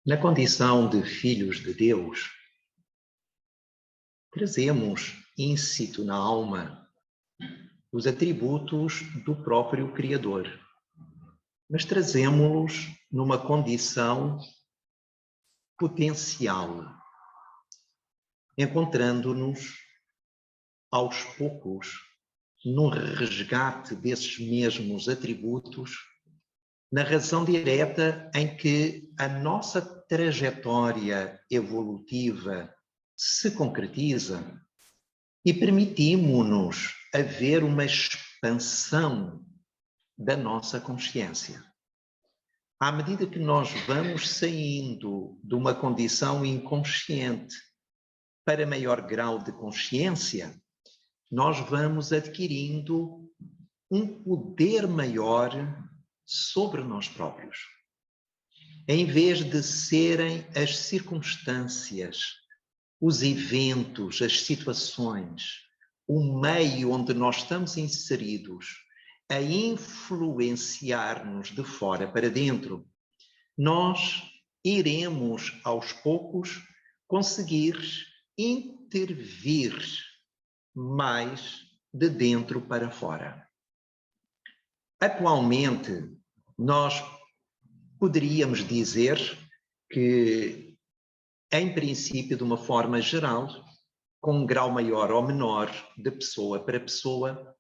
Na condição de filhos de Deus, trazemos íncito na alma os atributos do próprio Criador, mas trazemos-los numa condição potencial, encontrando-nos aos poucos no resgate desses mesmos atributos, na razão direta em que a nossa trajetória evolutiva se concretiza e permitimos-nos a ver uma expansão da nossa consciência. À medida que nós vamos saindo de uma condição inconsciente para maior grau de consciência, nós vamos adquirindo um poder maior sobre nós próprios. Em vez de serem as circunstâncias, os eventos, as situações, o meio onde nós estamos inseridos a influenciar-nos de fora para dentro, nós iremos aos poucos conseguir intervir mais de dentro para fora. Atualmente, nós poderíamos dizer que, em princípio, de uma forma geral, com um grau maior ou menor de pessoa para pessoa,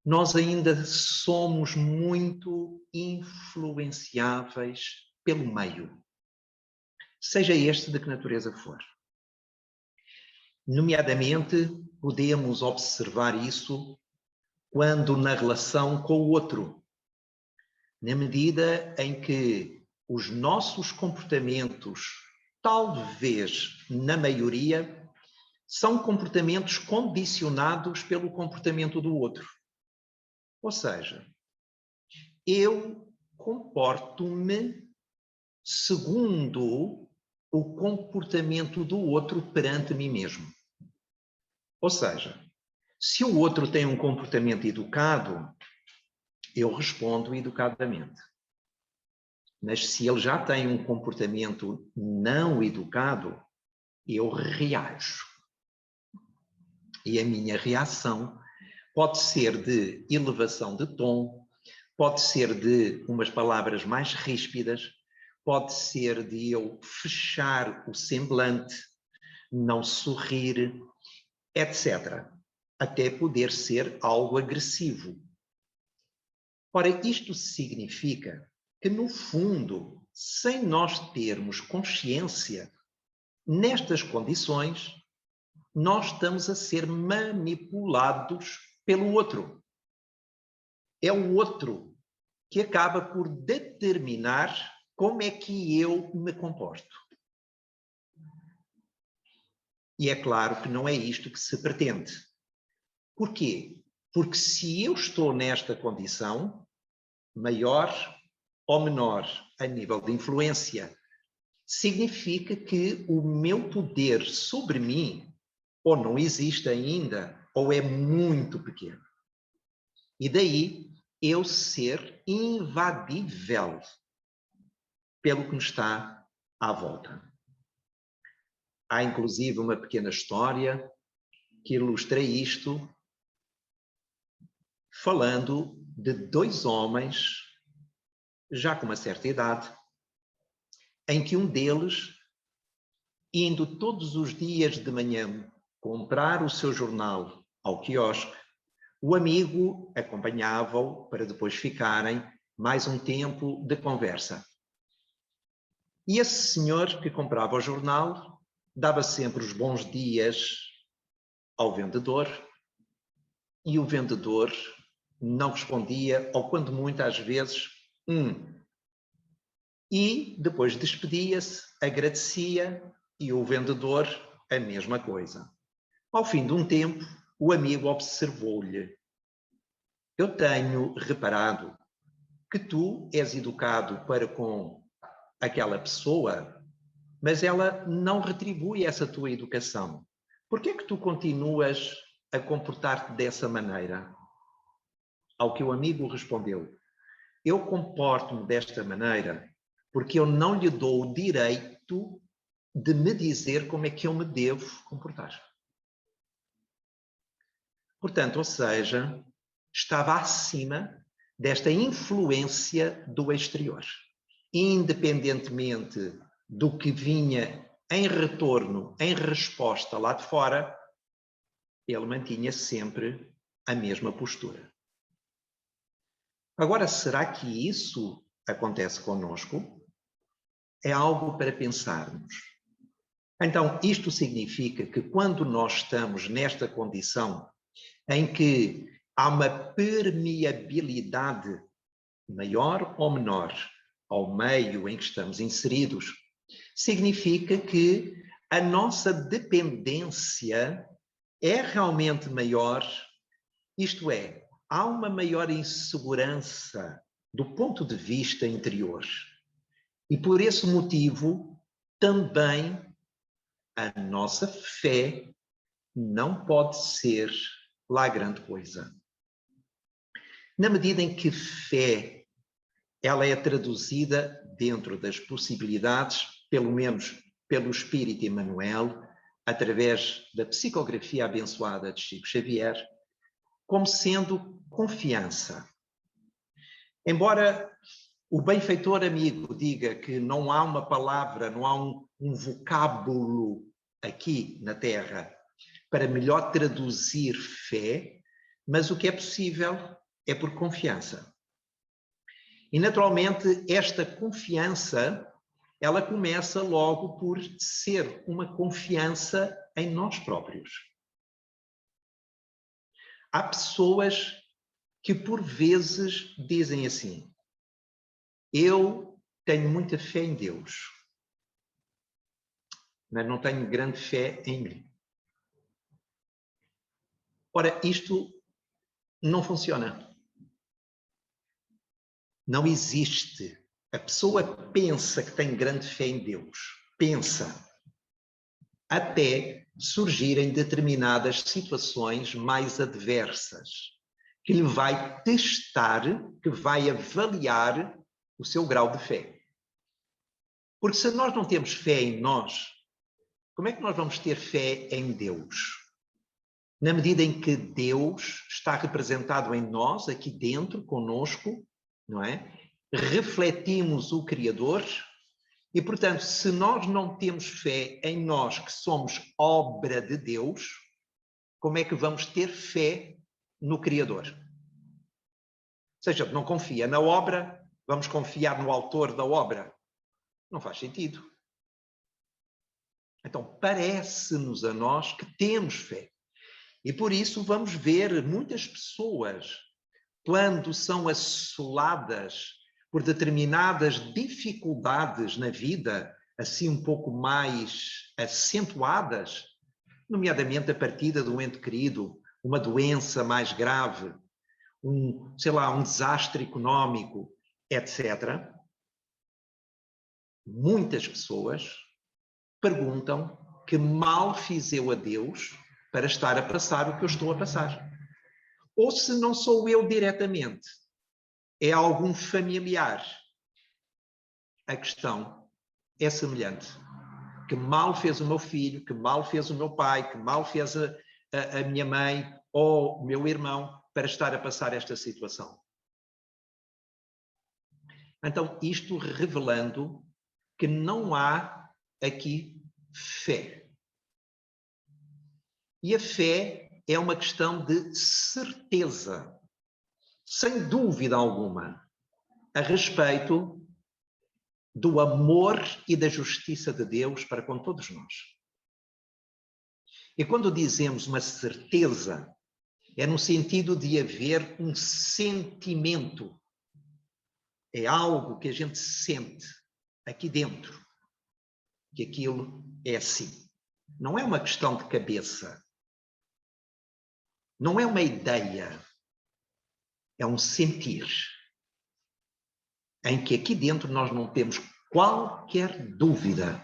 nós ainda somos muito influenciáveis pelo meio, seja este de que natureza for. Nomeadamente, podemos observar isso quando na relação com o outro, na medida em que os nossos comportamentos, talvez na maioria, são comportamentos condicionados pelo comportamento do outro. Ou seja, eu comporto-me segundo o comportamento do outro perante mim mesmo. Ou seja, se o outro tem um comportamento educado, eu respondo educadamente. Mas se ele já tem um comportamento não educado, eu reajo. E a minha reação pode ser de elevação de tom, pode ser de umas palavras mais ríspidas, pode ser de eu fechar o semblante, não sorrir, etc. Até poder ser algo agressivo. Ora, isto significa que, no fundo, sem nós termos consciência, nestas condições, nós estamos a ser manipulados pelo outro. É o outro que acaba por determinar como é que eu me comporto. E é claro que não é isto que se pretende. Porquê? Porque se eu estou nesta condição, maior ou menor a nível de influência, significa que o meu poder sobre mim ou não existe ainda, ou é muito pequeno. E daí eu ser invadível pelo que me está à volta. Há inclusive uma pequena história que ilustra isto, falando de dois homens, já com uma certa idade, em que um deles, indo todos os dias de manhã comprar o seu jornal ao quiosque, o amigo acompanhava-o para depois ficarem mais um tempo de conversa. E esse senhor que comprava o jornal dava sempre os bons dias ao vendedor e o vendedor não respondia, ou quando muito às vezes, E depois despedia-se, agradecia e o vendedor a mesma coisa. Ao fim de um tempo, o amigo observou-lhe: eu tenho reparado que tu és educado para com aquela pessoa, mas ela não retribui essa tua educação. Por que é que tu continuas a comportar-te dessa maneira? Ao que o amigo respondeu: eu comporto-me desta maneira porque eu não lhe dou o direito direito de me dizer como é que eu me devo comportar. Portanto, ou seja, estava acima desta influência do exterior. Independentemente do que vinha em retorno, em resposta lá de fora, ele mantinha sempre a mesma postura. Agora, será que isso acontece conosco? É algo para pensarmos. Então, isto significa que quando nós estamos nesta condição em que há uma permeabilidade maior ou menor ao meio em que estamos inseridos, significa que a nossa dependência é realmente maior, isto é, há uma maior insegurança do ponto de vista interior. E por esse motivo, também a nossa fé não pode ser lá grande coisa. Na medida em que fé, ela é traduzida dentro das possibilidades, pelo menos pelo Espírito Emmanuel, através da psicografia abençoada de Chico Xavier, como sendo confiança. Embora o benfeitor amigo diga que não há uma palavra, não há um vocábulo aqui na Terra para melhor traduzir fé, mas o que é possível é por confiança. E, naturalmente, esta confiança, ela começa logo por ser uma confiança em nós próprios. Há pessoas que, por vezes, dizem assim: eu tenho muita fé em Deus, mas não tenho grande fé em mim. Ora, isto não funciona. Não existe. A pessoa pensa que tem grande fé em Deus. Pensa. Até surgirem determinadas situações mais adversas, que lhe vai testar, que vai avaliar o seu grau de fé. Porque se nós não temos fé em nós, como é que nós vamos ter fé em Deus? Na medida em que Deus está representado em nós, aqui dentro, conosco, não é? Refletimos o Criador e, portanto, se nós não temos fé em nós, que somos obra de Deus, como é que vamos ter fé no Criador? Ou seja, não confia na obra, vamos confiar no autor da obra. Não faz sentido. Então, parece-nos a nós que temos fé. E por isso vamos ver muitas pessoas, quando são assoladas por determinadas dificuldades na vida, assim um pouco mais acentuadas, nomeadamente a partida do ente querido, uma doença mais grave, um desastre económico, etc. Muitas pessoas perguntam que mal fiz eu a Deus para estar a passar o que eu estou a passar. Ou se não sou eu diretamente, é algum familiar. A questão é semelhante. Que mal fez o meu filho, que mal fez o meu pai, que mal fez a minha mãe ou o meu irmão para estar a passar esta situação. Então, isto revelando que não há aqui fé. E a fé é uma questão de certeza, sem dúvida alguma, a respeito do amor e da justiça de Deus para com todos nós. E quando dizemos uma certeza, é no sentido de haver um sentimento. É algo que a gente sente aqui dentro, que aquilo é assim. Não é uma questão de cabeça. Não é uma ideia. É um sentir. Em que aqui dentro nós não temos qualquer dúvida.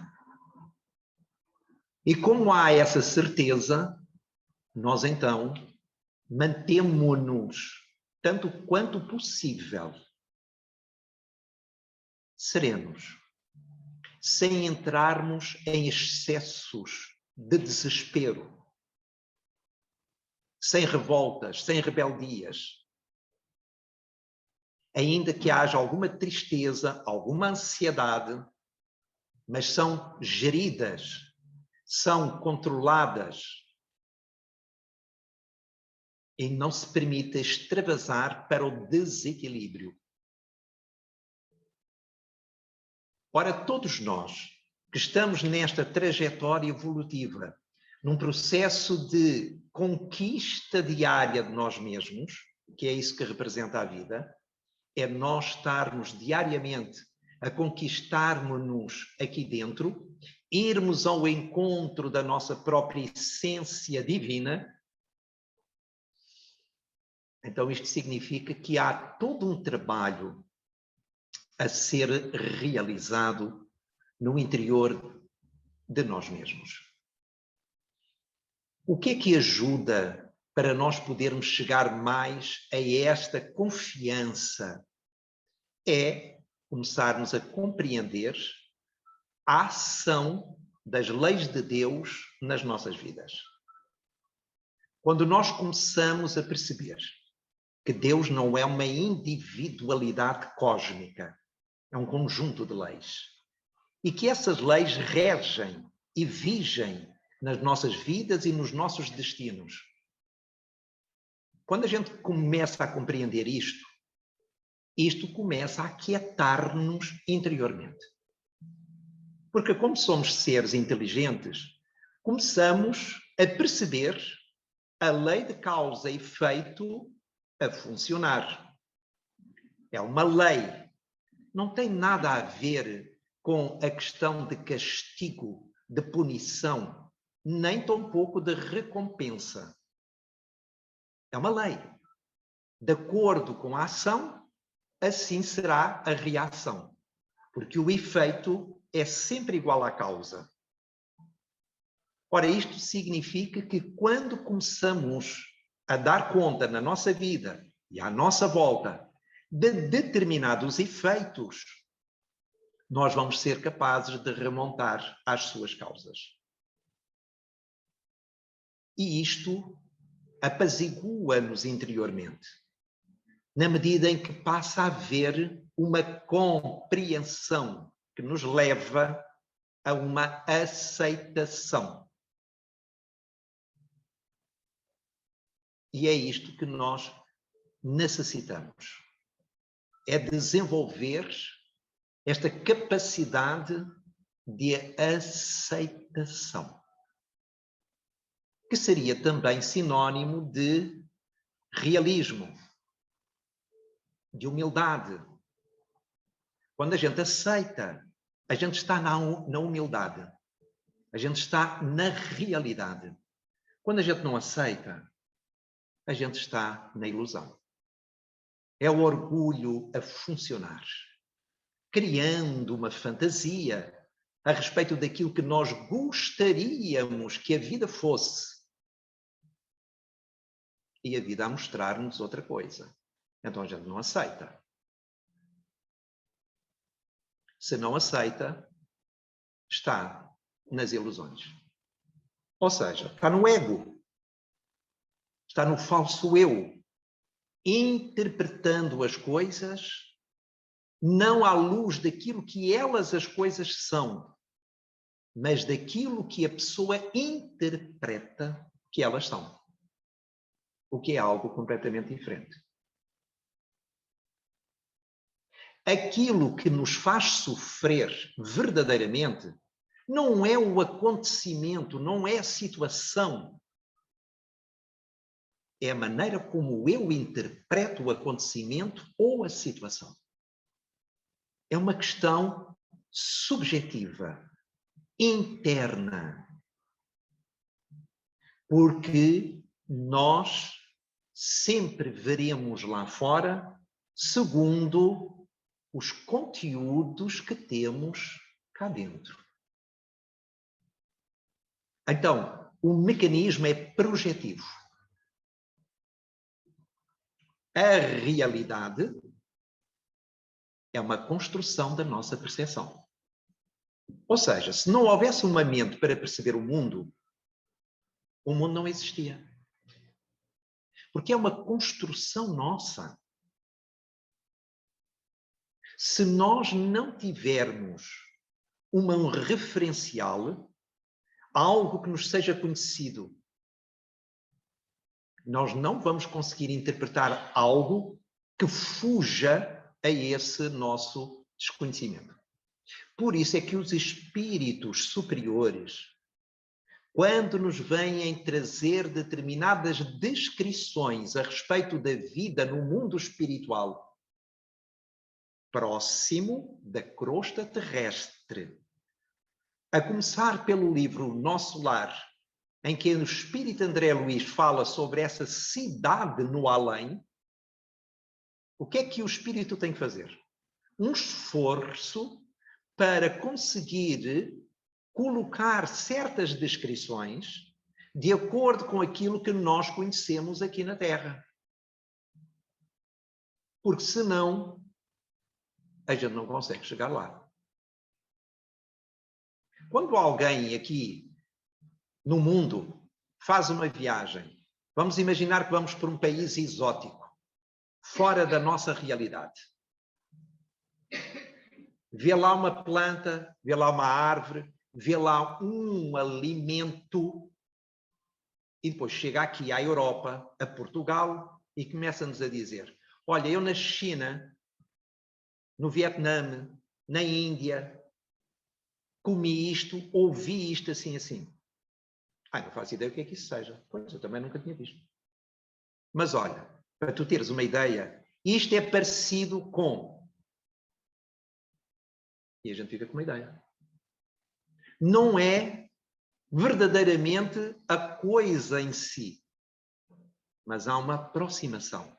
E como há essa certeza, nós então mantemo-nos, tanto quanto possível, serenos. sem entrarmos em excessos de desespero, sem revoltas, sem rebeldias. Ainda que haja alguma tristeza, alguma ansiedade, mas são geridas, são controladas e não se permite extravasar para o desequilíbrio. Ora, todos nós que estamos nesta trajetória evolutiva, num processo de conquista diária de nós mesmos, que é isso que representa a vida, é nós estarmos diariamente a conquistarmos-nos aqui dentro, irmos ao encontro da nossa própria essência divina. Então isto significa que há todo um trabalho a ser realizado no interior de nós mesmos. O que é que ajuda para nós podermos chegar mais a esta confiança? É começarmos a compreender a ação das leis de Deus nas nossas vidas. Quando nós começamos a perceber que Deus não é uma individualidade cósmica, é um conjunto de leis, e que essas leis regem e vigem nas nossas vidas e nos nossos destinos. Quando a gente começa a compreender isto começa a aquietar-nos interiormente. Porque como somos seres inteligentes, começamos a perceber a lei de causa e efeito a funcionar. É uma lei. Não tem nada a ver com a questão de castigo, de punição, nem tampouco de recompensa. É uma lei. De acordo com a ação, assim será a reação. Porque o efeito é sempre igual à causa. Ora, isto significa que quando começamos a dar conta na nossa vida e à nossa volta de determinados efeitos, nós vamos ser capazes de remontar às suas causas. E isto apazigua-nos interiormente, na medida em que passa a haver uma compreensão que nos leva a uma aceitação. E é isto que nós necessitamos. É desenvolver esta capacidade de aceitação, que seria também sinónimo de realismo, de humildade. Quando a gente aceita, a gente está na humildade, a gente está na realidade. Quando a gente não aceita, a gente está na ilusão. É o orgulho a funcionar, criando uma fantasia a respeito daquilo que nós gostaríamos que a vida fosse. E a vida a mostrar-nos outra coisa. Então a gente não aceita. Se não aceita, está nas ilusões. Ou seja, está no ego. Está no falso eu, interpretando as coisas não à luz daquilo que elas, as coisas, são, mas daquilo que a pessoa interpreta que elas são. O que é algo completamente diferente. Aquilo que nos faz sofrer verdadeiramente não é o acontecimento, não é a situação. É a maneira como eu interpreto o acontecimento ou a situação. É uma questão subjetiva, interna. Porque nós sempre veremos lá fora segundo os conteúdos que temos cá dentro. Então, o mecanismo é projetivo. A realidade é uma construção da nossa percepção. Ou seja, se não houvesse uma mente para perceber o mundo não existia. Porque é uma construção nossa. Se nós não tivermos um referencial, algo que nos seja conhecido, nós não vamos conseguir interpretar algo que fuja a esse nosso desconhecimento. Por isso é que os espíritos superiores, quando nos vêm trazer determinadas descrições a respeito da vida no mundo espiritual, próximo da crosta terrestre, a começar pelo livro Nosso Lar, em que o Espírito André Luiz fala sobre essa cidade no além, o que é que o Espírito tem que fazer? Um esforço para conseguir colocar certas descrições de acordo com aquilo que nós conhecemos aqui na Terra. Porque senão a gente não consegue chegar lá. Quando alguém aqui no mundo faz uma viagem, vamos imaginar que vamos para um país exótico, fora da nossa realidade. Vê lá uma planta, vê lá uma árvore, vê lá um alimento e depois chega aqui à Europa, a Portugal e começa-nos a dizer: olha, eu na China, no Vietnã, na Índia, comi isto, ouvi isto assim, assim. Não faço ideia o que é que isso seja. Pois, eu também nunca tinha visto. Mas olha, para tu teres uma ideia, isto é parecido com... E a gente fica com uma ideia. Não é verdadeiramente a coisa em si, mas há uma aproximação,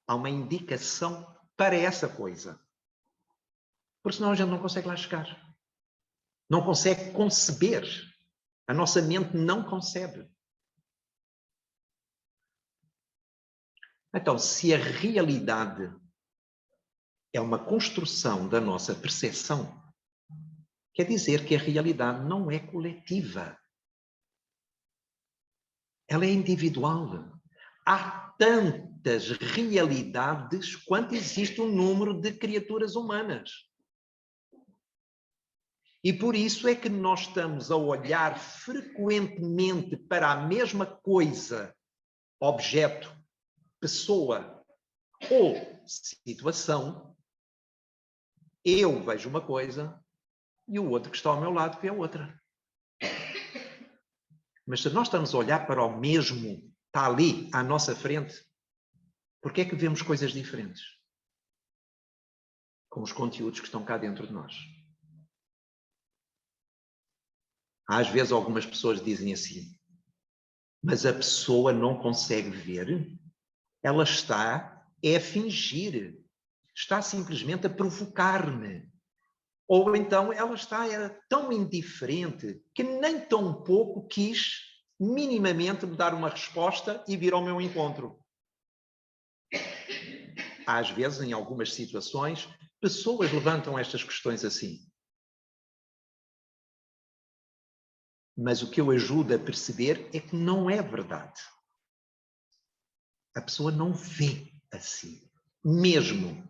há uma indicação para essa coisa. Porque senão a gente não consegue lá chegar. Não consegue conceber. A nossa mente não concebe. Então, se a realidade é uma construção da nossa percepção, quer dizer que a realidade não é coletiva. Ela é individual. Há tantas realidades quanto existe um número de criaturas humanas. E por isso é que nós estamos a olhar frequentemente para a mesma coisa, objeto, pessoa ou situação. Eu vejo uma coisa e o outro que está ao meu lado vê outra. Mas se nós estamos a olhar para o mesmo, está ali à nossa frente, por que é que vemos coisas diferentes? Com os conteúdos que estão cá dentro de nós. Às vezes algumas pessoas dizem assim, mas a pessoa não consegue ver, ela está a fingir, está simplesmente a provocar-me. Ou então ela está tão indiferente que nem tão pouco quis minimamente me dar uma resposta e vir ao meu encontro. Às vezes, em algumas situações, pessoas levantam estas questões assim. Mas o que eu ajudo a perceber é que não é verdade. A pessoa não vê assim. Mesmo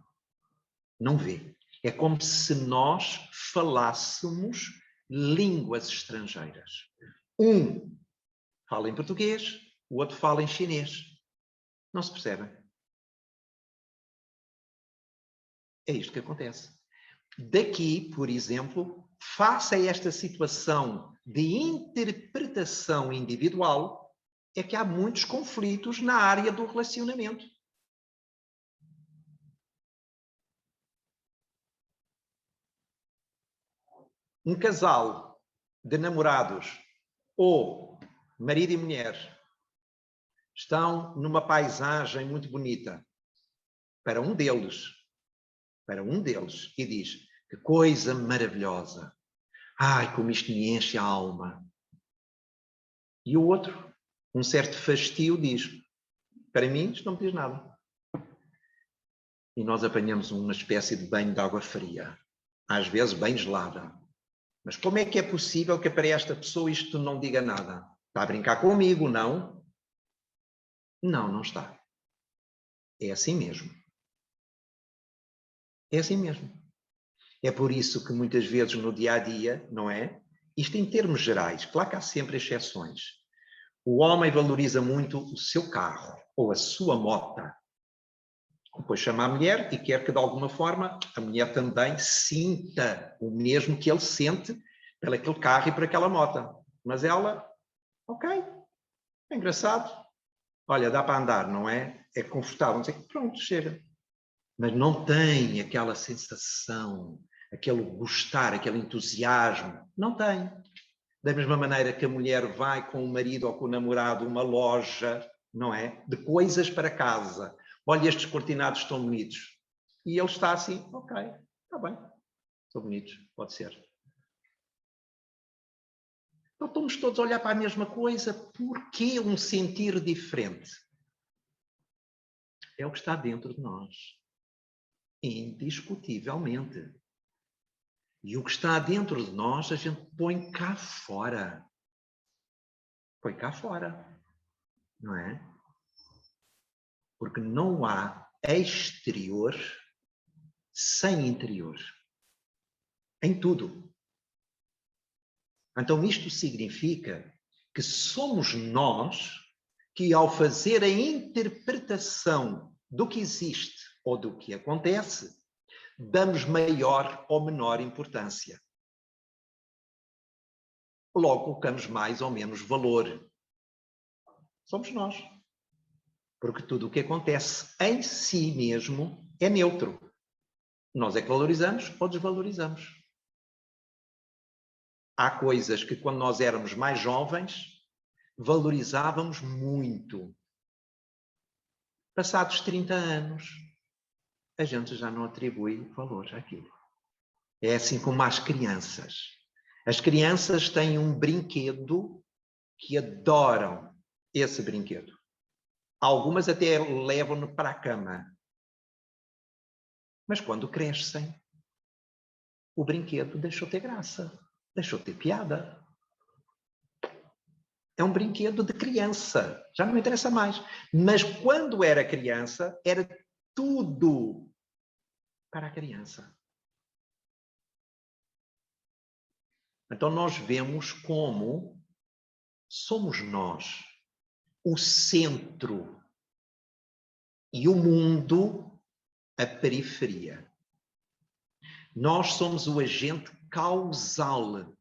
não vê. É como se nós falássemos línguas estrangeiras. Um fala em português, o outro fala em chinês. Não se percebem? É isto que acontece. Daqui, por exemplo, face a esta situação de interpretação individual, é que há muitos conflitos na área do relacionamento. Um casal de namorados ou marido e mulher estão numa paisagem muito bonita. Para um deles, e diz, que coisa maravilhosa. Ai, como isto me enche a alma. E o outro, um certo fastio, diz, para mim isto não me diz nada. E nós apanhamos uma espécie de banho de água fria, às vezes bem gelada. Mas como é que é possível que para esta pessoa isto não diga nada? Está a brincar comigo, não? Não, não está. É assim mesmo. É assim mesmo. É por isso que muitas vezes no dia a dia, não é? Isto em termos gerais, claro que há sempre exceções. O homem valoriza muito o seu carro ou a sua mota. Depois chama a mulher e quer que de alguma forma a mulher também sinta o mesmo que ele sente por aquele carro e por aquela mota. Mas ela, ok, é engraçado. Olha, dá para andar, não é? É confortável. Não sei, pronto, chega. Mas não tem aquela sensação, aquele gostar, aquele entusiasmo. Não tem. Da mesma maneira que a mulher vai com o marido ou com o namorado a uma loja, não é? De coisas para casa. Olha, estes cortinados estão bonitos. E ele está assim, ok, está bem, estão bonitos, pode ser. Então estamos todos a olhar para a mesma coisa. Por que um sentir diferente? É o que está dentro de nós. Indiscutivelmente. E o que está dentro de nós, a gente põe cá fora. Põe cá fora. Não é? Porque não há exterior sem interior. Em tudo. Então isto significa que somos nós que, ao fazer a interpretação do que existe ou do que acontece, damos maior ou menor importância. Logo colocamos mais ou menos valor. Somos nós. Porque tudo o que acontece em si mesmo é neutro. Nós é que valorizamos ou desvalorizamos. Há coisas que, quando nós éramos mais jovens, valorizávamos muito. Passados 30 anos, a gente já não atribui valor àquilo. É assim como às crianças. As crianças têm um brinquedo que adoram esse brinquedo. Algumas até levam-no para a cama. Mas quando crescem, o brinquedo deixou de ter graça, deixou de ter piada. É um brinquedo de criança, já não me interessa mais. Mas quando era criança, era tudo para a criança. Então nós vemos como somos nós o centro e o mundo a periferia. Nós somos o agente causal.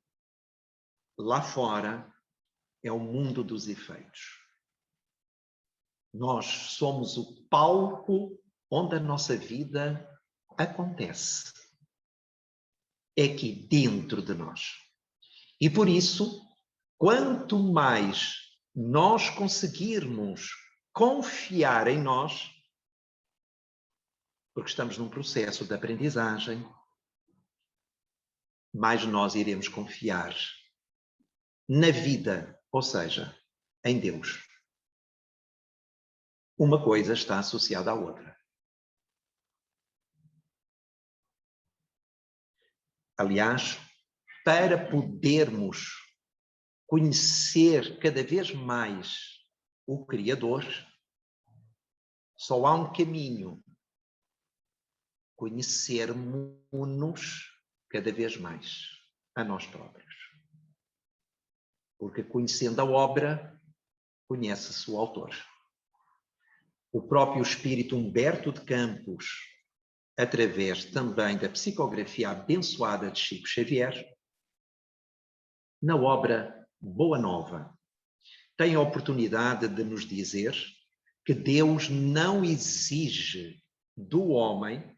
Lá fora é o mundo dos efeitos. Nós somos o palco onde a nossa vida acontece. É aqui dentro de nós. E por isso, quanto mais nós conseguirmos confiar em nós, porque estamos num processo de aprendizagem, mais nós iremos confiar na vida, ou seja, em Deus. Uma coisa está associada à outra. Aliás, para podermos conhecer cada vez mais o Criador, só há um caminho: conhecermos-nos cada vez mais a nós próprios. Porque conhecendo a obra, conhece-se o autor. O próprio espírito Humberto de Campos, através também da psicografia abençoada de Chico Xavier, na obra Boa Nova, tem a oportunidade de nos dizer que Deus não exige do homem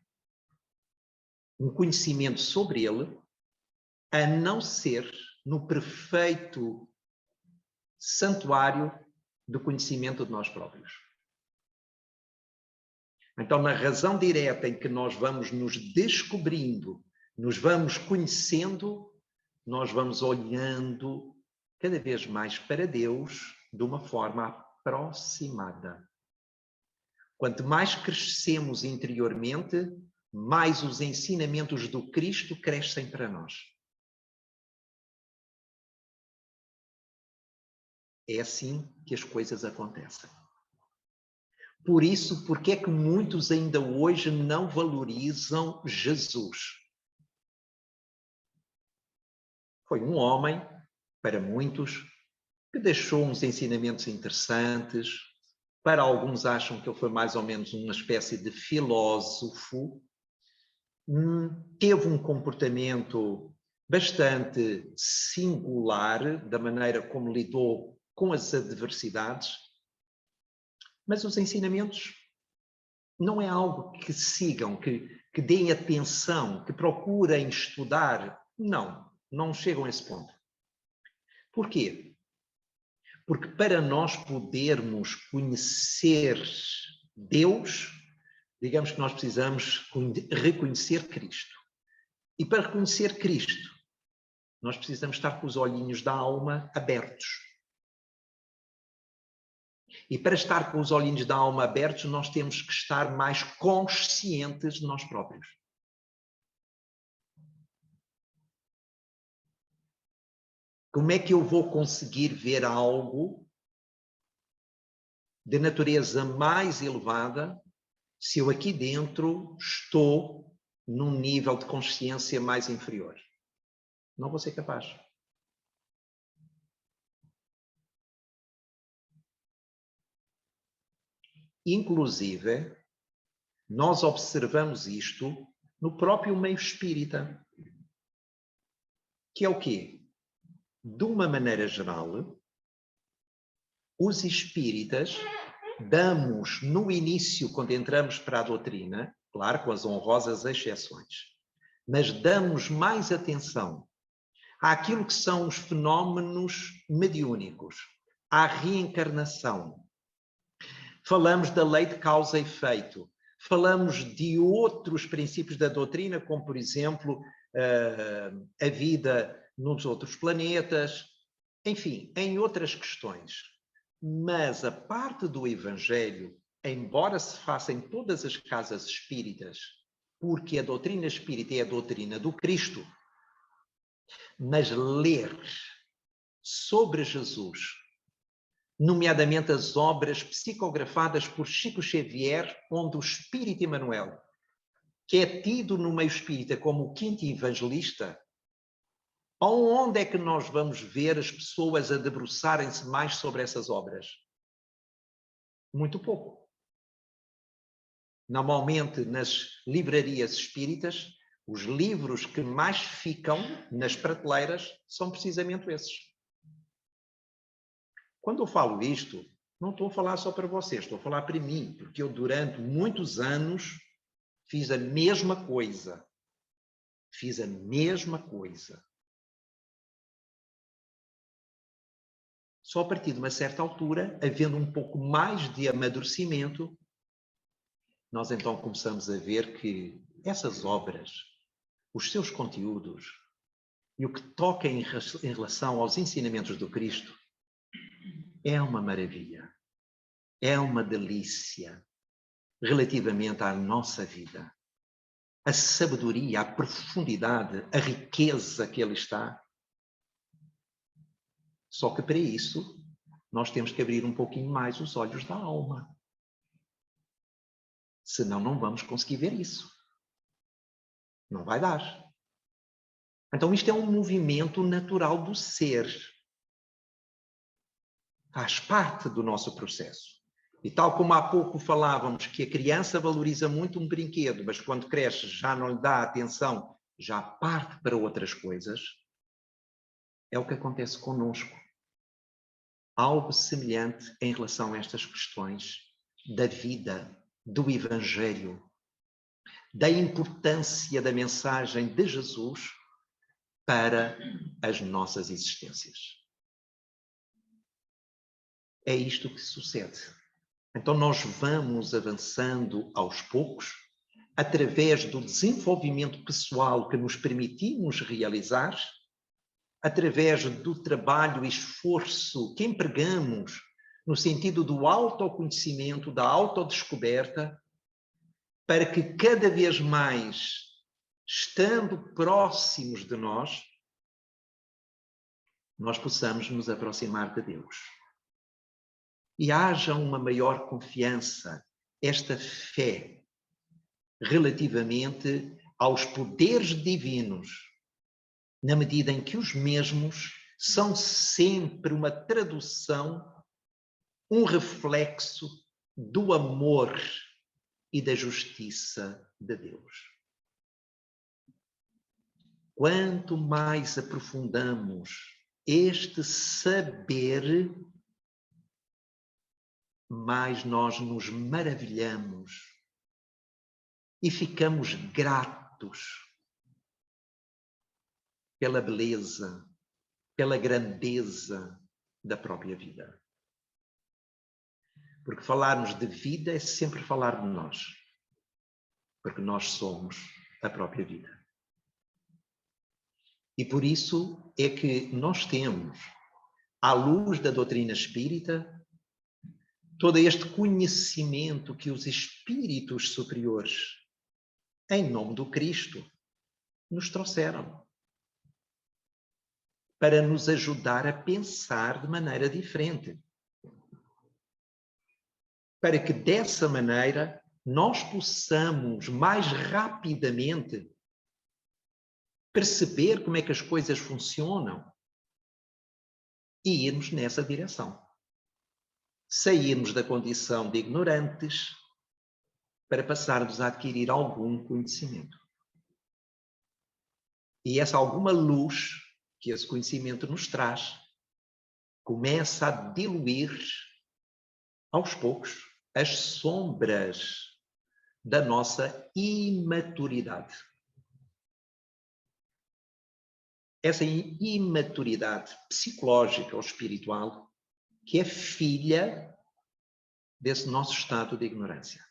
um conhecimento sobre ele, a não ser no perfeito santuário do conhecimento de nós próprios. Então, na razão direta em que nós vamos nos descobrindo, nos vamos conhecendo, nós vamos olhando cada vez mais para Deus de uma forma aproximada. Quanto mais crescemos interiormente, mais os ensinamentos do Cristo crescem para nós. É assim que as coisas acontecem. Por isso, porque é que muitos ainda hoje não valorizam Jesus? Foi um homem, para muitos, que deixou uns ensinamentos interessantes. Para alguns acham que ele foi mais ou menos uma espécie de filósofo. Teve um comportamento bastante singular da maneira como lidou com as adversidades, mas os ensinamentos não é algo que sigam, que deem atenção, que procurem estudar. Não chegam a esse ponto. Porquê? Porque para nós podermos conhecer Deus, digamos que nós precisamos reconhecer Cristo. E para reconhecer Cristo, nós precisamos estar com os olhinhos da alma abertos. E para estar com os olhinhos da alma abertos, nós temos que estar mais conscientes de nós próprios. Como é que eu vou conseguir ver algo de natureza mais elevada se eu aqui dentro estou num nível de consciência mais inferior? Não vou ser capaz. Inclusive, nós observamos isto no próprio meio espírita. Que é o quê? De uma maneira geral, os espíritas damos no início, quando entramos para a doutrina, claro, com as honrosas exceções, mas damos mais atenção àquilo que são os fenómenos mediúnicos, à reencarnação. Falamos da lei de causa e efeito. Falamos de outros princípios da doutrina, como, por exemplo, a vida nos outros planetas, enfim, em outras questões. Mas a parte do Evangelho, embora se faça em todas as casas espíritas, porque a doutrina espírita é a doutrina do Cristo, mas ler sobre Jesus, nomeadamente as obras psicografadas por Chico Xavier, onde o Espírito Emmanuel, que é tido no meio espírita como o quinto evangelista, aonde é que nós vamos ver as pessoas a debruçarem-se mais sobre essas obras? Muito pouco. Normalmente, nas livrarias espíritas, os livros que mais ficam nas prateleiras são precisamente esses. Quando eu falo isto, não estou a falar só para vocês, estou a falar para mim, porque eu durante muitos anos fiz a mesma coisa. Fiz a mesma coisa. Só a partir de uma certa altura, havendo um pouco mais de amadurecimento, nós então começamos a ver que essas obras, os seus conteúdos e o que toca em relação aos ensinamentos do Cristo é uma maravilha, é uma delícia relativamente à nossa vida. A sabedoria, a profundidade, a riqueza que ele está. Só que para isso, nós temos que abrir um pouquinho mais os olhos da alma. Senão não vamos conseguir ver isso. Não vai dar. Então isto é um movimento natural do ser. Faz parte do nosso processo. E tal como há pouco falávamos que a criança valoriza muito um brinquedo, mas quando cresce já não lhe dá atenção, já parte para outras coisas, é o que acontece connosco. Algo semelhante em relação a estas questões da vida, do Evangelho, da importância da mensagem de Jesus para as nossas existências. É isto que sucede. Então nós vamos avançando aos poucos, através do desenvolvimento pessoal que nos permitimos realizar, através do trabalho e esforço que empregamos no sentido do autoconhecimento, da autodescoberta, para que cada vez mais, estando próximos de nós possamos nos aproximar de Deus. e haja uma maior confiança, esta fé, relativamente aos poderes divinos, na medida em que os mesmos são sempre uma tradução, um reflexo do amor e da justiça de Deus. Quanto mais aprofundamos este saber, mais nós nos maravilhamos e ficamos gratos pela beleza, pela grandeza da própria vida. Porque falarmos de vida é sempre falar de nós, porque nós somos a própria vida. E por isso é que nós temos, à luz da doutrina espírita, todo este conhecimento que os espíritos superiores, em nome do Cristo, nos trouxeram, para nos ajudar a pensar de maneira diferente. Para que dessa maneira nós possamos mais rapidamente perceber como é que as coisas funcionam e irmos nessa direção. Sairmos da condição de ignorantes para passarmos a adquirir algum conhecimento. E essa alguma luz que esse conhecimento nos traz começa a diluir aos poucos as sombras da nossa imaturidade. Essa imaturidade psicológica ou espiritual que é filha desse nosso estado de ignorância.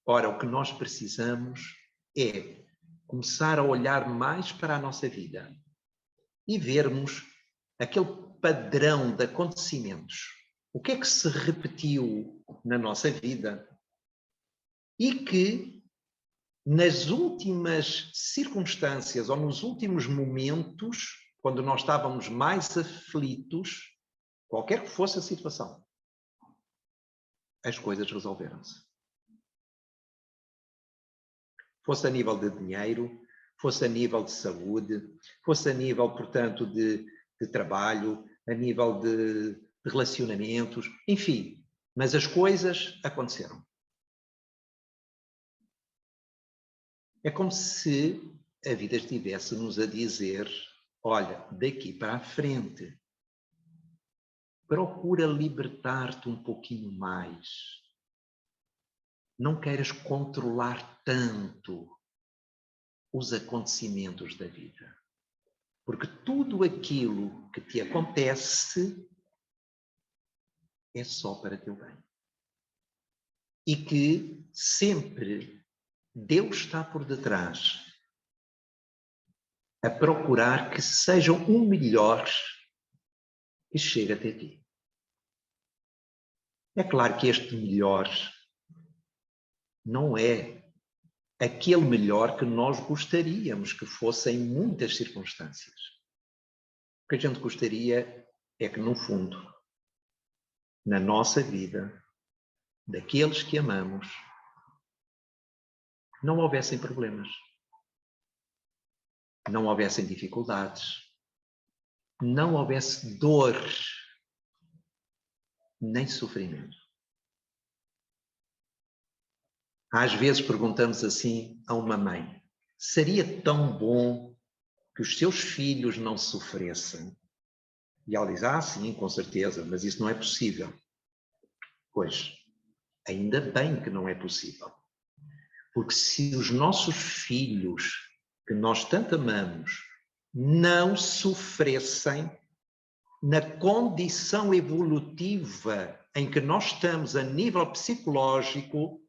Ora, o que nós precisamos é começar a olhar mais para a nossa vida e vermos aquele padrão de acontecimentos. O que é que se repetiu na nossa vida e que nas últimas circunstâncias ou nos últimos momentos, quando nós estávamos mais aflitos, qualquer que fosse a situação, as coisas resolveram-se. Fosse a nível de dinheiro, fosse a nível de saúde, fosse a nível, portanto, de trabalho, a nível de relacionamentos, enfim, mas as coisas aconteceram. É como se a vida estivesse-nos a dizer, olha, daqui para a frente, procura libertar-te um pouquinho mais. Não queiras controlar tanto os acontecimentos da vida. Porque tudo aquilo que te acontece é só para teu bem. E que sempre Deus está por detrás a procurar que sejam o melhor que chegue até ti. É claro que este melhor não é aquele melhor que nós gostaríamos que fosse em muitas circunstâncias. O que a gente gostaria é que, no fundo, na nossa vida, daqueles que amamos, não houvessem problemas, não houvessem dificuldades, não houvesse dor, nem sofrimento. Às vezes perguntamos assim a uma mãe, seria tão bom que os seus filhos não sofressem? E ela diz, sim, com certeza, mas isso não é possível. Pois, ainda bem que não é possível. Porque se os nossos filhos, que nós tanto amamos, não sofressem na condição evolutiva em que nós estamos a nível psicológico,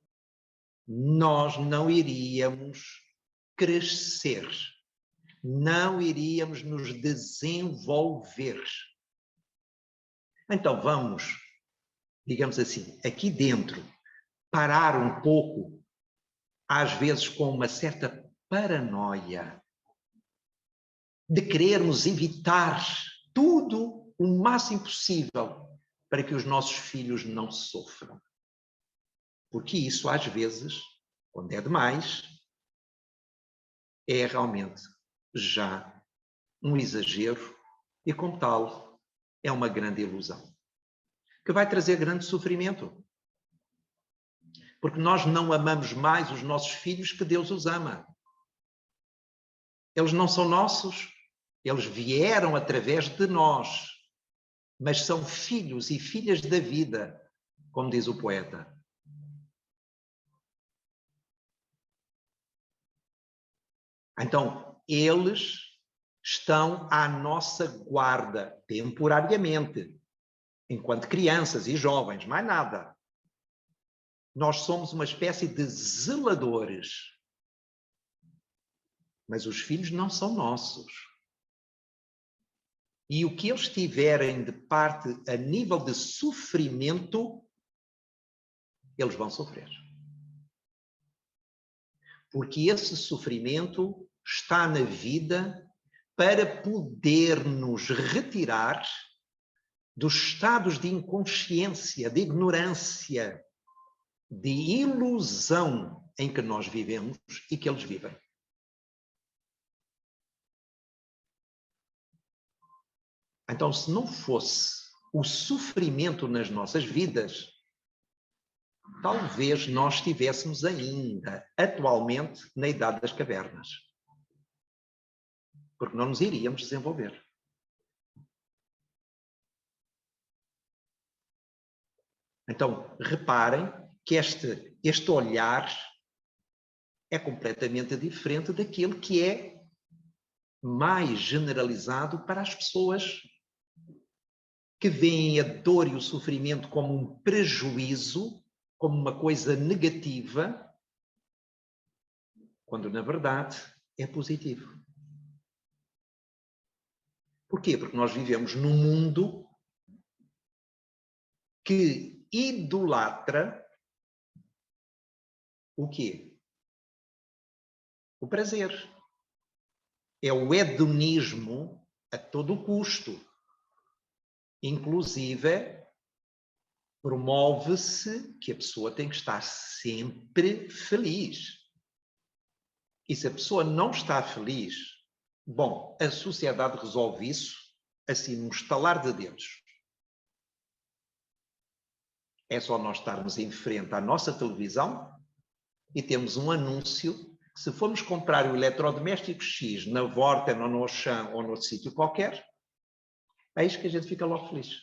nós não iríamos crescer, não iríamos nos desenvolver. Então vamos, digamos assim, aqui dentro, parar um pouco, às vezes com uma certa paranoia, de querermos evitar tudo o máximo possível para que os nossos filhos não sofram. Porque isso, às vezes, quando é demais, é realmente já um exagero e, como tal, é uma grande ilusão, que vai trazer grande sofrimento. Porque nós não amamos mais os nossos filhos que Deus os ama. Eles não são nossos, eles vieram através de nós, mas são filhos e filhas da vida, como diz o poeta. Então, eles estão à nossa guarda, temporariamente, enquanto crianças e jovens, mais nada. Nós somos uma espécie de zeladores. Mas os filhos não são nossos. E o que eles tiverem de parte a nível de sofrimento, eles vão sofrer. Porque esse sofrimento está na vida para poder nos retirar dos estados de inconsciência, de ignorância, de ilusão em que nós vivemos e que eles vivem. Então, se não fosse o sofrimento nas nossas vidas, talvez nós estivéssemos ainda, atualmente, na idade das cavernas. Porque não nos iríamos desenvolver. Então, reparem que este olhar é completamente diferente daquele que é mais generalizado para as pessoas que veem a dor e o sofrimento como um prejuízo, como uma coisa negativa, quando na verdade é positivo. Porquê? Porque nós vivemos num mundo que idolatra o quê? O prazer. É o hedonismo a todo custo. Inclusive, promove-se que a pessoa tem que estar sempre feliz. E se a pessoa não está feliz, bom, a sociedade resolve isso assim num estalar de dedos. É só nós estarmos em frente à nossa televisão e temos um anúncio que, se formos comprar o eletrodoméstico X na Vorten ou no Auchan ou noutro sítio qualquer, é isso que a gente fica logo feliz.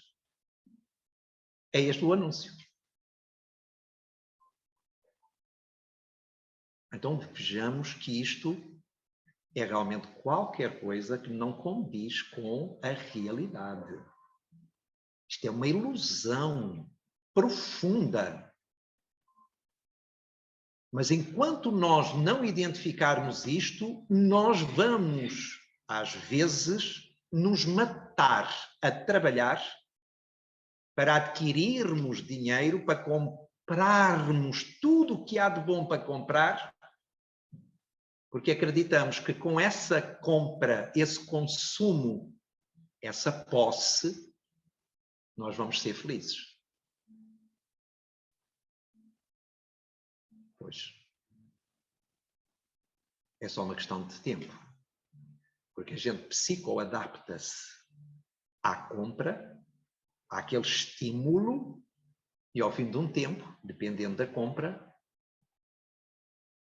É este o anúncio. Então vejamos que isto é realmente qualquer coisa que não condiz com a realidade. Isto é uma ilusão profunda. Mas enquanto nós não identificarmos isto, nós vamos, às vezes, nos matar a trabalhar para adquirirmos dinheiro, para comprarmos tudo o que há de bom para comprar, porque acreditamos que com essa compra, esse consumo, essa posse, nós vamos ser felizes. Pois. É só uma questão de tempo. Porque a gente psicoadapta-se à compra, àquele estímulo, e ao fim de um tempo, dependendo da compra,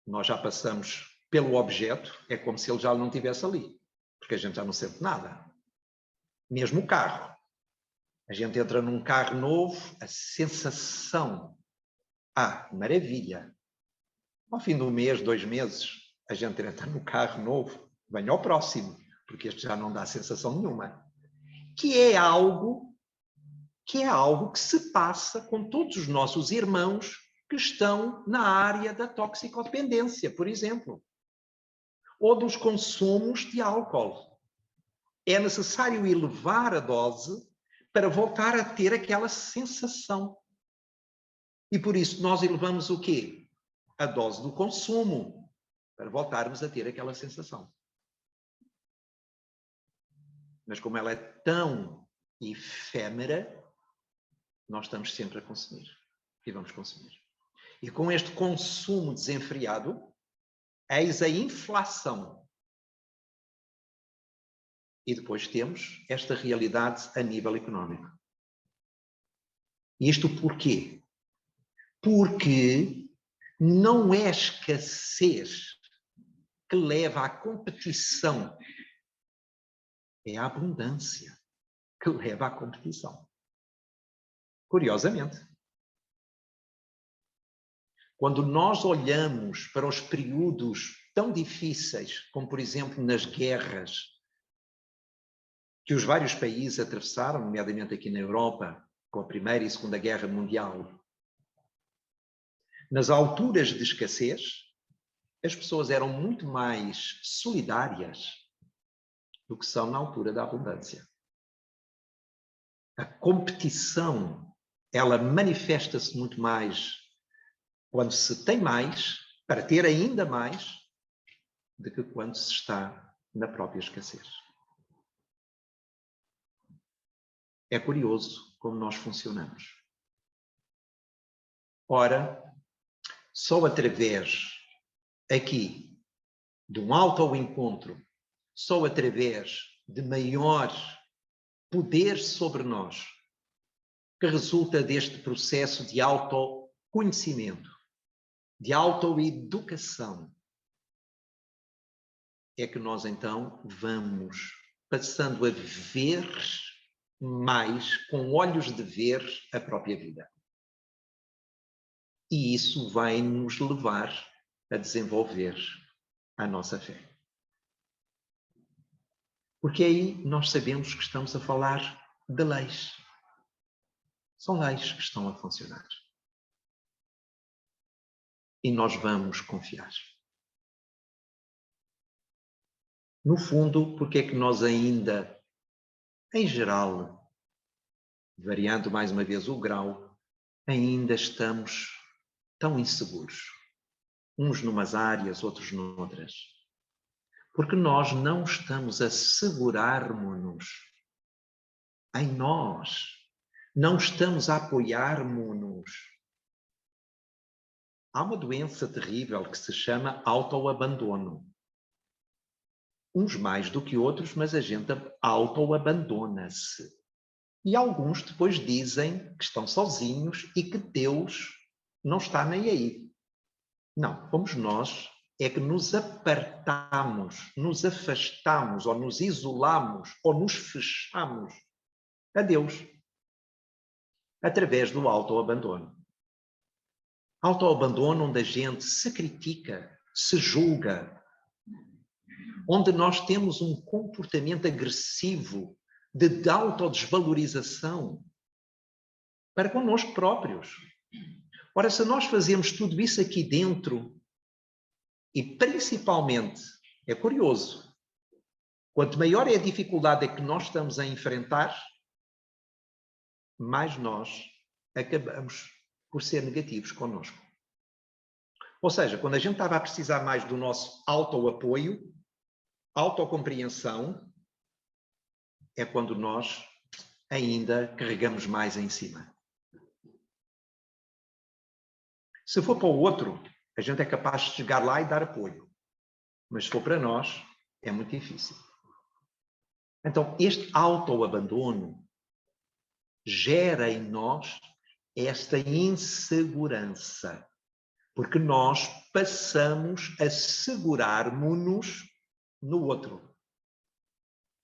nós já passamos pelo objeto, é como se ele já não estivesse ali, porque a gente já não sente nada. Mesmo o carro. A gente entra num carro novo, a sensação, maravilha. Ao fim de um mês, 2 meses, a gente entra no carro novo, venha ao próximo, porque este já não dá sensação nenhuma. Que é algo que se passa com todos os nossos irmãos que estão na área da toxicodependência, por exemplo, ou dos consumos de álcool. É necessário elevar a dose para voltar a ter aquela sensação. E por isso nós elevamos o quê? A dose do consumo, para voltarmos a ter aquela sensação. Mas como ela é tão efêmera, nós estamos sempre a consumir. E vamos consumir. E com este consumo desenfreado, eis a inflação. E depois temos esta realidade a nível económico. E isto porquê? Porque não é a escassez que leva à competição, é a abundância que leva à competição. Curiosamente, quando nós olhamos para os períodos tão difíceis, como por exemplo nas guerras que os vários países atravessaram, nomeadamente aqui na Europa, com a Primeira e Segunda Guerra Mundial, nas alturas de escassez, as pessoas eram muito mais solidárias do que são na altura da abundância. A competição, ela manifesta-se muito mais quando se tem mais, para ter ainda mais, do que quando se está na própria escassez. É curioso como nós funcionamos. Ora, só através aqui de um autoencontro, só através de maior poder sobre nós, que resulta deste processo de autoconhecimento, de autoeducação, é que nós então vamos passando a ver mais com olhos de ver a própria vida. E isso vai nos levar a desenvolver a nossa fé. Porque aí nós sabemos que estamos a falar de leis. São leis que estão a funcionar. E nós vamos confiar. No fundo, porque é que nós ainda, em geral, variando mais uma vez o grau, ainda estamos tão inseguros? Uns numas áreas, outros noutras. Porque nós não estamos a segurar-nos em nós. Não estamos a apoiar-nos. Há uma doença terrível que se chama autoabandono. Uns mais do que outros, mas a gente autoabandona-se. E alguns depois dizem que estão sozinhos e que Deus não está nem aí. Não, fomos nós é que nos apartamos, nos afastamos, ou nos isolamos, ou nos fechamos a Deus, através do autoabandono. Autoabandono onde a gente se critica, se julga, onde nós temos um comportamento agressivo de autodesvalorização para connosco próprios. Ora, se nós fazemos tudo isso aqui dentro, e principalmente, é curioso, quanto maior é a dificuldade que nós estamos a enfrentar, mais nós acabamos por ser negativos connosco. Ou seja, quando a gente estava a precisar mais do nosso autoapoio, autocompreensão, é quando nós ainda carregamos mais em cima. Se for para o outro, a gente é capaz de chegar lá e dar apoio. Mas se for para nós, é muito difícil. Então, este autoabandono gera em nós esta insegurança. Porque nós passamos a segurar-nos no outro.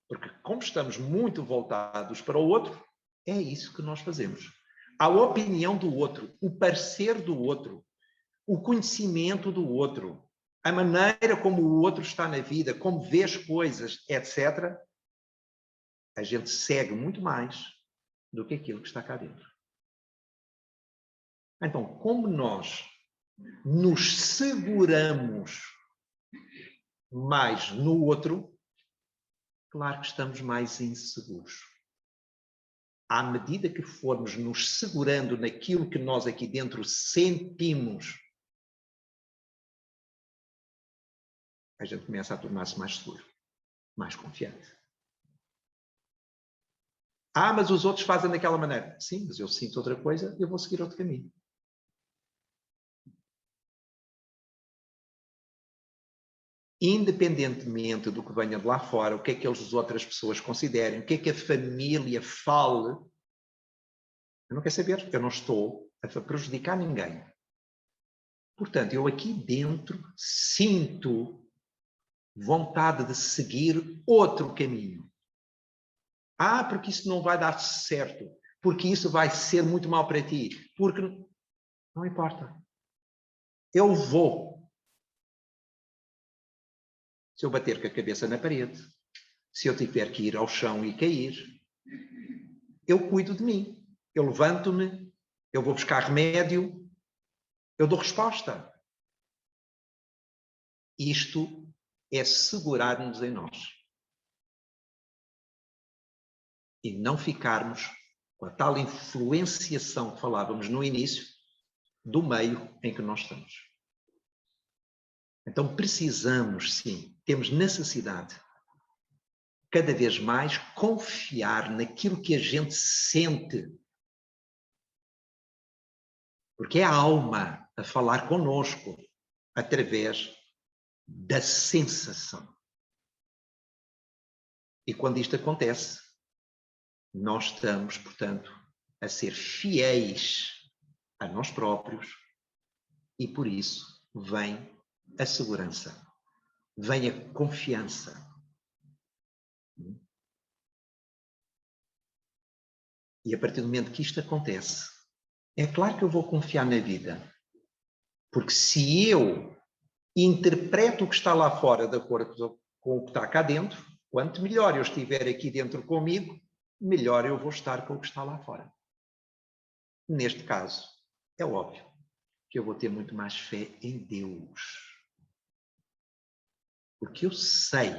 Porque como estamos muito voltados para o outro, é isso que nós fazemos. A opinião do outro, o parecer do outro, o conhecimento do outro, a maneira como o outro está na vida, como vê as coisas, etc., a gente segue muito mais do que aquilo que está cá dentro. Então, como nós nos seguramos mais no outro, claro que estamos mais inseguros. À medida que formos nos segurando naquilo que nós aqui dentro sentimos, a gente começa a tornar-se mais seguro, mais confiante. Ah, mas os outros fazem daquela maneira. Sim, mas eu sinto outra coisa, eu vou seguir outro caminho. Independentemente do que venha de lá fora, o que é que as outras pessoas considerem, o que é que a família fale, eu não quero saber, eu não estou a prejudicar ninguém. Portanto, eu aqui dentro sinto vontade de seguir outro caminho. Ah, porque isso não vai dar certo, porque isso vai ser muito mal para ti, porque... Não importa. Eu vou. Se eu bater com a cabeça na parede, se eu tiver que ir ao chão e cair, eu cuido de mim. Eu levanto-me, eu vou buscar remédio, eu dou resposta. Isto é segurar-nos em nós. E não ficarmos com a tal influenciação que falávamos no início, do meio em que nós estamos. Então precisamos, sim, temos necessidade, cada vez mais, confiar naquilo que a gente sente. Porque é a alma a falar conosco através da sensação. E quando isto acontece, nós estamos, portanto, a ser fiéis a nós próprios e por isso vem a segurança, vem a confiança. E a partir do momento que isto acontece, é claro que eu vou confiar na vida. Porque se eu interpreto o que está lá fora de acordo com o que está cá dentro, quanto melhor eu estiver aqui dentro comigo, melhor eu vou estar com o que está lá fora. Neste caso, é óbvio que eu vou ter muito mais fé em Deus. Porque eu sei,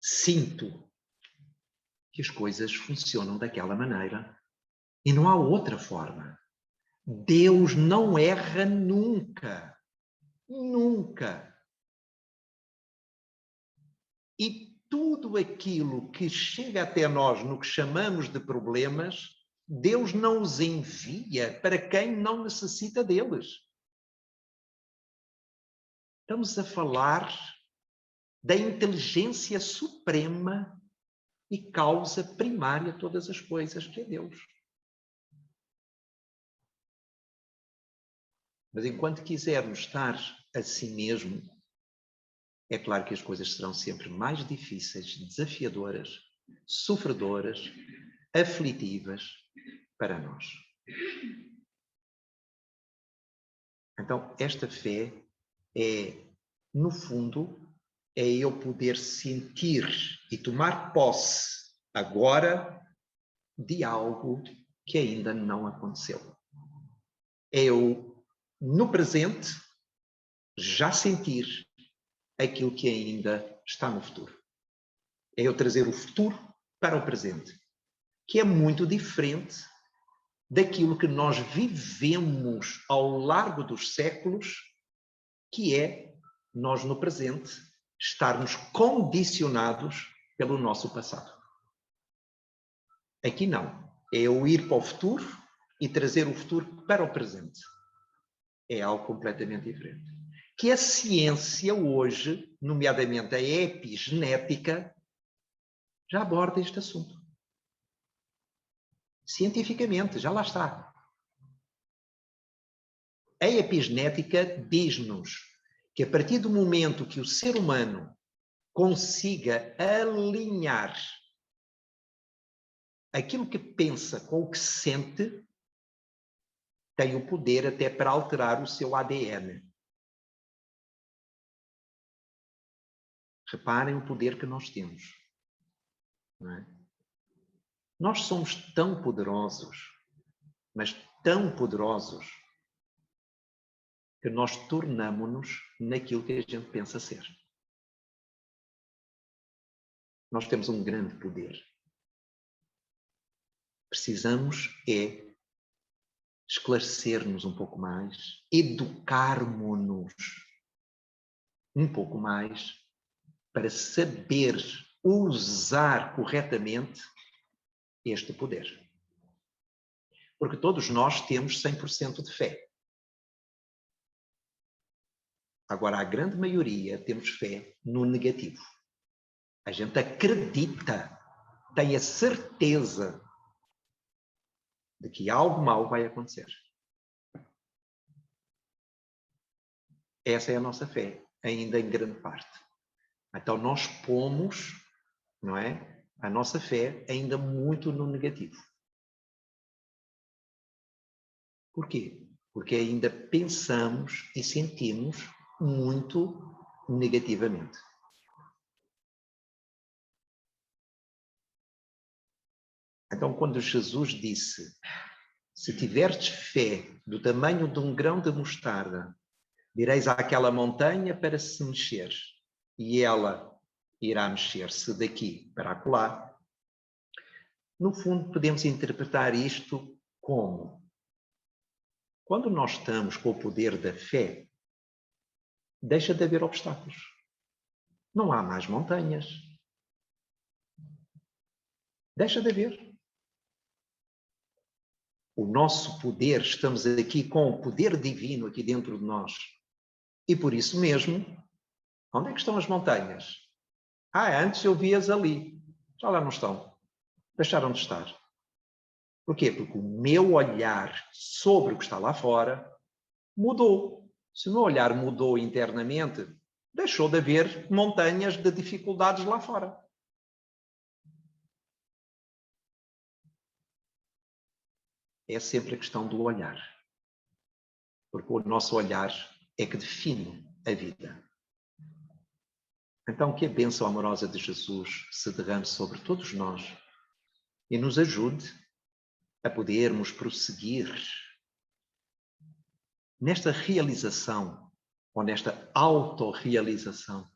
sinto que as coisas funcionam daquela maneira e não há outra forma. Deus não erra nunca. Nunca. E tudo aquilo que chega até nós no que chamamos de problemas, Deus não os envia para quem não necessita deles. Estamos a falar da inteligência suprema e causa primária de todas as coisas, que é Deus. Mas enquanto quisermos estar a si mesmo, é claro que as coisas serão sempre mais difíceis, desafiadoras, sofredoras, aflitivas para nós. Então, esta fé é, no fundo, é eu poder sentir e tomar posse agora de algo que ainda não aconteceu. É eu, no presente, já sentir aquilo que ainda está no futuro. É eu trazer o futuro para o presente, que é muito diferente daquilo que nós vivemos ao largo dos séculos, que é nós no presente estarmos condicionados pelo nosso passado. Aqui não. É eu ir para o futuro e trazer o futuro para o presente. É algo completamente diferente. Que a ciência hoje, nomeadamente a epigenética, já aborda este assunto. Cientificamente, já lá está. A epigenética diz-nos que a partir do momento que o ser humano consiga alinhar aquilo que pensa com o que sente, tem o poder até para alterar o seu ADN. Reparem o poder que nós temos. Não é? Nós somos tão poderosos, mas tão poderosos, que nós tornamo-nos naquilo que a gente pensa ser. Nós temos um grande poder. Precisamos é esclarecer-nos um pouco mais, educarmos-nos um pouco mais para saber usar corretamente este poder. Porque todos nós temos 100% de fé. Agora, a grande maioria temos fé no negativo. A gente acredita, tem a certeza de que algo mau vai acontecer. Essa é a nossa fé, ainda em grande parte. Então nós pomos, não é, a nossa fé ainda muito no negativo. Por quê? Porque ainda pensamos e sentimos muito negativamente. Então, quando Jesus disse, se tiverdes fé do tamanho de um grão de mostarda, direis àquela montanha para se mexer, e ela irá mexer-se daqui para acolá. No fundo, podemos interpretar isto como, quando nós estamos com o poder da fé, deixa de haver obstáculos. Não há mais montanhas. Deixa de haver. O nosso poder, estamos aqui com o poder divino aqui dentro de nós. E por isso mesmo, onde é que estão as montanhas? Antes eu vi-as ali. Já lá não estão. Deixaram de estar. Porquê? Porque o meu olhar sobre o que está lá fora mudou. Se o meu olhar mudou internamente, deixou de haver montanhas de dificuldades lá fora. É sempre a questão do olhar. Porque o nosso olhar é que define a vida. Então, que a bênção amorosa de Jesus se derrame sobre todos nós e nos ajude a podermos prosseguir nesta realização, ou nesta autorrealização,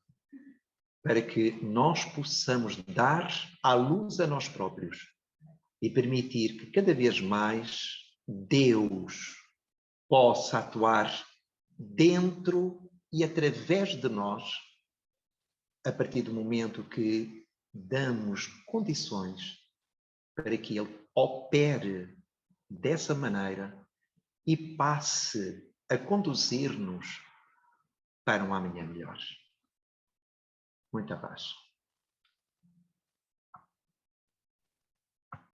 para que nós possamos dar à luz a nós próprios e permitir que cada vez mais Deus possa atuar dentro e através de nós, a partir do momento que damos condições para que Ele opere dessa maneira e passe a conduzir-nos para um amanhã melhor. Muita paz.